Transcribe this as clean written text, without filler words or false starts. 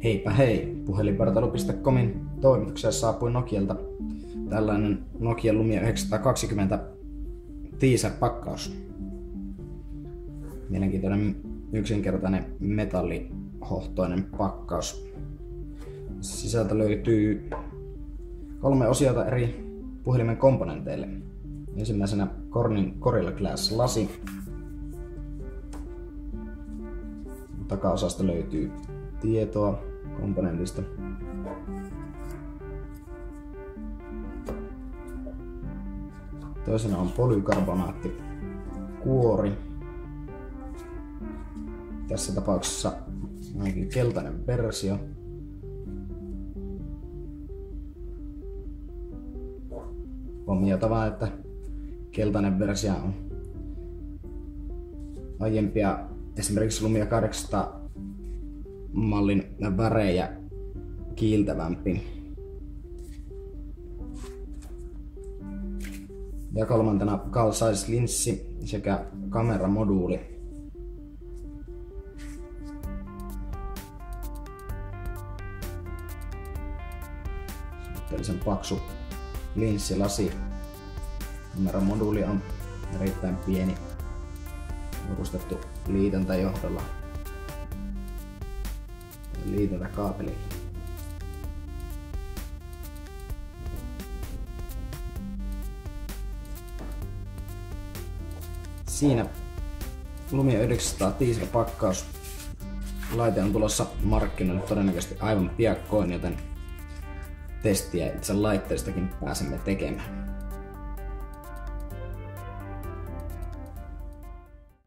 Heipä hei! Puhelinpartalo.comin toimituksessa saapui Nokialta tällainen Nokia Lumia 920 teaser-pakkaus. Mielenkiintoinen yksinkertainen metallihohtoinen pakkaus. Sisältä löytyy 3 osiota eri puhelimen komponenteille. Ensimmäisenä Corning Gorilla Glass lasi. Takaosasta löytyy tietoa komponentista. Toisena on polykarbonaattikuori. Tässä tapauksessa ainakin keltainen versio. Huomioitavaa, että keltainen versio on aiempia, esimerkiksi Lumia 800 mallin värejä kiiltävämpi. Ja kolmantena Carl Zeiss linssi sekä kameramoduuli. Suhteellisen paksu linssilasi. Kameramoduuli on erittäin pieni, varustettu liitäntäjohdolla. Liitäntäkaapeli. Siinä Lumia 900 teaser-pakkaus. Laite on tulossa markkinoille todennäköisesti aivan piakkoin, joten testiä itse laitteestakin pääsemme tekemään.